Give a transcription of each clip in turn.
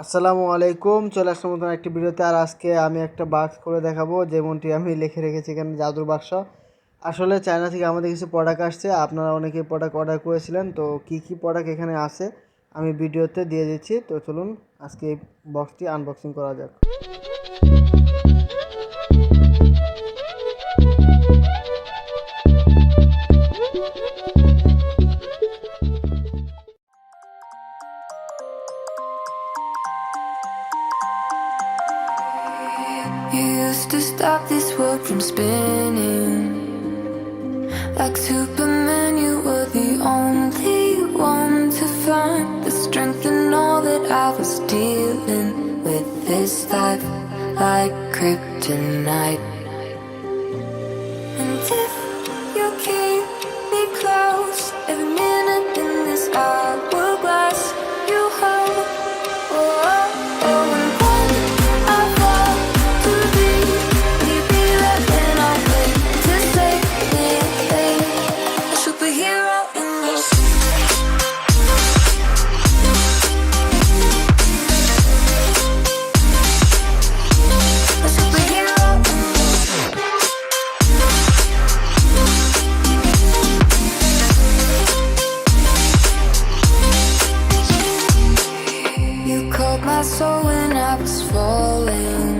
আসসালামু আলাইকুম, চলে আসলাম নতুন একটি ভিডিওতে। আর আজকে আমি একটা বাক্স করে দেখাবো, যেমনটি আমি লিখে রেখেছি এখানে, জাদুর বাক্স। আসলে চায়না থেকে আমাদের কিছু প্রোডাক্ট আসছে, আপনারা অনেকে প্রোডাক্ট অর্ডার করেছিলেন। তো কি কি প্রোডাক্ট এখানে আছে আমি ভিডিওতে দিয়ে দিচ্ছি। তো চলুন আজকে এই বক্সটি আনবক্সিং করা যাক। You used to stop this world from spinning. Like Superman, you were the only one to find the strength in all that I was dealing with this life, like kryptonite. And if you keep me close, every minute in this hourglass you hold. Oh, oh, oh, and when I fall to thee, will you be there when I wait to save me? A superhero in your sleep. A superhero in your sleep. You called my soul when I was falling.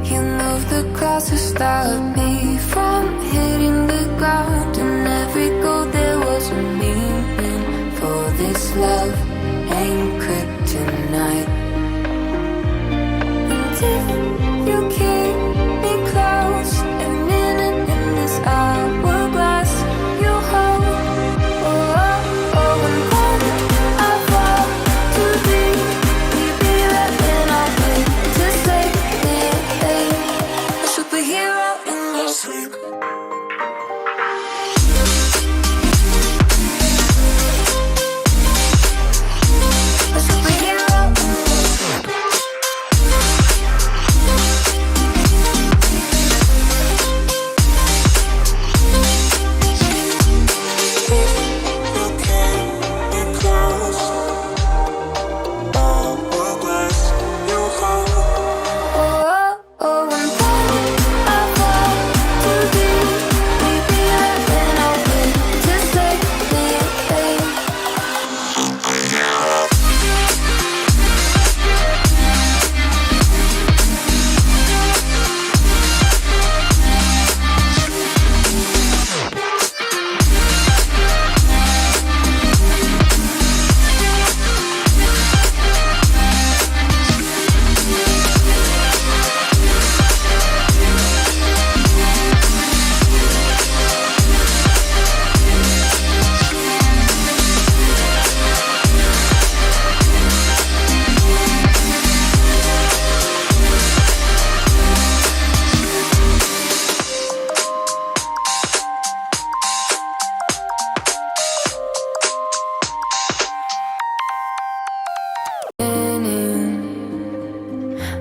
You moved the clouds to stop me from hitting the ground. In every goal there was a meaning, for this love ain't kryptonite. And if you keep me close, every minute in this hourglass you hold. Oh, oh, oh, and when I fall to thee, will you be there when I wait to save me? A superhero in your sleep. A superhero in your sleep. Oh, oh, and when I fall to thee, will you be there when I wait to save me?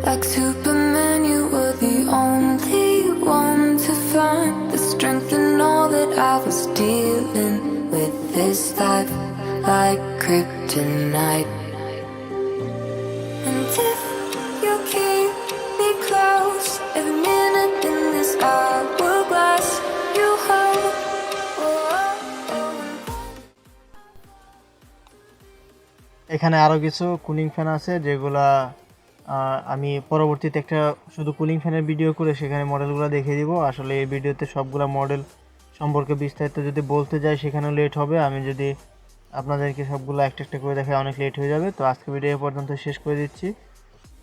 Like Superman, you were the only one to find the strength in all that I was dealing with this life, like kryptonite. And if you keep me close, every minute in this hourglass you hold. Oh, oh, oh. এখানে আরও কিছু cooling fan আছে, যেগুলা আমি পরবর্তীতে একটা শুধু cooling ফ্যানের ভিডিও করে সেখানে মডেলগুলো দেখিয়ে দিব। আসলে এই ভিডিওতে সবগুলা মডেল সম্পর্কে বিস্তারিত যদি বলতে যাই সেখানেও লেট হবে। আমি যদি আপনাদেরকে সবগুলো একটা একটা করে দেখাই অনেক লেট হয়ে যাবে। তো আজকে ভিডিও পর্যন্ত শেষ করে দিচ্ছি।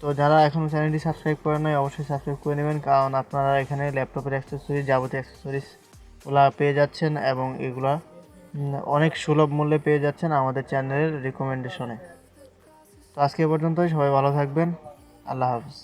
তো যারা এখনও চ্যানেলটি সাবস্ক্রাইব করেন নাই অবশ্যই সাবস্ক্রাইব করে নেবেন, কারণ আপনারা এখানে ল্যাপটপের অ্যাক্সেসরিজ, যাবতীয় অ্যাক্সেসরিজগুলো পেয়ে যাচ্ছেন এবং এগুলা অনেক সুলভ মূল্যে পেয়ে যাচ্ছেন আমাদের চ্যানেলের রিকমেন্ডেশনে। তো আজকে পর্যন্তই, সবাই ভালো থাকবেন। আল্লাহ হাফিজ।